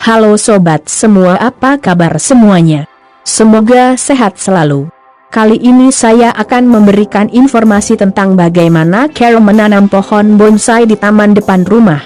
Halo sobat semua, apa kabar semuanya? Semoga sehat selalu. Kali ini saya akan memberikan informasi tentang bagaimana cara menanam pohon bonsai di taman depan rumah.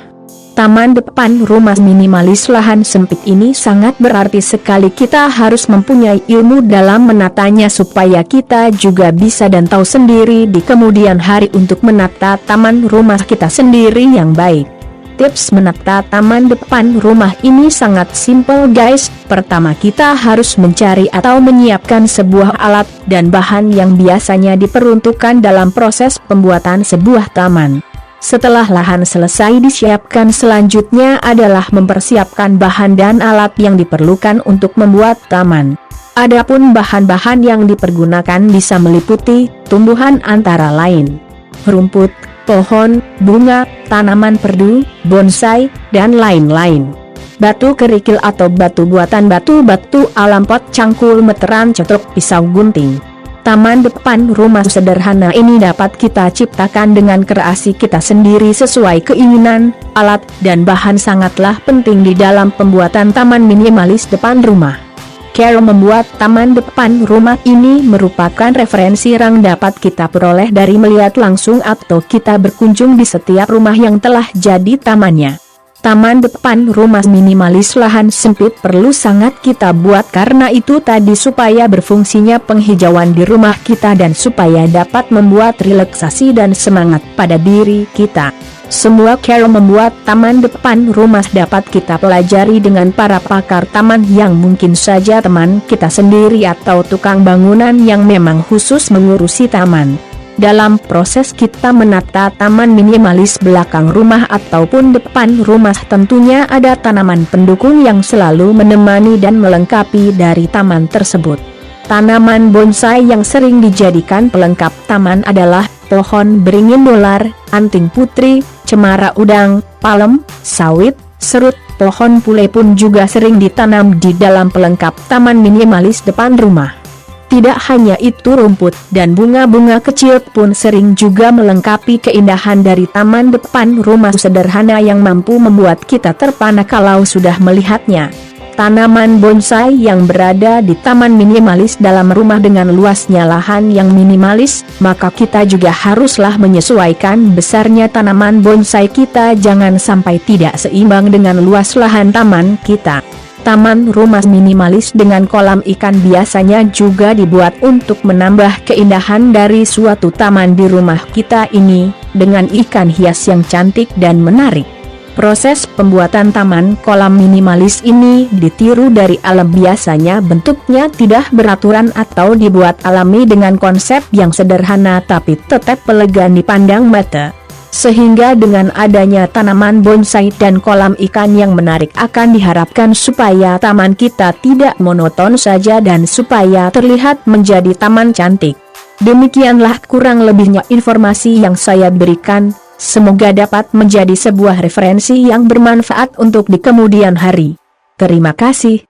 Taman depan rumah minimalis lahan sempit ini sangat berarti sekali. Kita harus mempunyai ilmu dalam menatanya supaya kita juga bisa dan tahu sendiri di kemudian hari untuk menata taman rumah kita sendiri yang baik. Tips menata taman depan rumah ini sangat simpel guys. Pertama, kita harus mencari atau menyiapkan sebuah alat dan bahan yang biasanya diperuntukkan dalam proses pembuatan sebuah taman. Setelah lahan selesai disiapkan, selanjutnya adalah mempersiapkan bahan dan alat yang diperlukan untuk membuat taman. Adapun bahan-bahan yang dipergunakan bisa meliputi tumbuhan antara lain rumput, pohon, bunga, tanaman perdu, bonsai, dan lain-lain. Batu kerikil atau batu buatan, batu alam, pot, cangkul, meteran, cetruk, pisau gunting. Taman depan rumah sederhana ini dapat kita ciptakan dengan kreasi kita sendiri sesuai keinginan. Alat dan bahan sangatlah penting di dalam pembuatan taman minimalis depan rumah. Cara membuat taman depan rumah ini merupakan referensi yang dapat kita peroleh dari melihat langsung atau kita berkunjung di setiap rumah yang telah jadi tamannya. Taman depan rumah minimalis lahan sempit perlu sangat kita buat karena itu tadi supaya berfungsinya penghijauan di rumah kita dan supaya dapat membuat relaksasi dan semangat pada diri kita. Semua cara membuat taman depan rumah dapat kita pelajari dengan para pakar taman yang mungkin saja teman kita sendiri atau tukang bangunan yang memang khusus mengurusi taman. Dalam proses kita menata taman minimalis belakang rumah ataupun depan rumah, tentunya ada tanaman pendukung yang selalu menemani dan melengkapi dari taman tersebut. Tanaman bonsai yang sering dijadikan pelengkap taman adalah pohon beringin dolar, anting putri, cemara udang, palem, sawit, serut. Pohon pule pun juga sering ditanam di dalam pelengkap taman minimalis depan rumah. Tidak hanya itu, rumput dan bunga-bunga kecil pun sering juga melengkapi keindahan dari taman depan rumah sederhana yang mampu membuat kita terpana kalau sudah melihatnya. Tanaman bonsai yang berada di taman minimalis dalam rumah dengan luasnya lahan yang minimalis, maka kita juga haruslah menyesuaikan besarnya tanaman bonsai kita, jangan sampai tidak seimbang dengan luas lahan taman kita. Taman rumah minimalis dengan kolam ikan biasanya juga dibuat untuk menambah keindahan dari suatu taman di rumah kita ini, dengan ikan hias yang cantik dan menarik. Proses pembuatan taman kolam minimalis ini ditiru dari alam, biasanya bentuknya tidak beraturan atau dibuat alami dengan konsep yang sederhana tapi tetap elegan dipandang mata. Sehingga dengan adanya tanaman bonsai dan kolam ikan yang menarik akan diharapkan supaya taman kita tidak monoton saja dan supaya terlihat menjadi taman cantik. Demikianlah kurang lebihnya informasi yang saya berikan. Semoga dapat menjadi sebuah referensi yang bermanfaat untuk di kemudian hari. Terima kasih.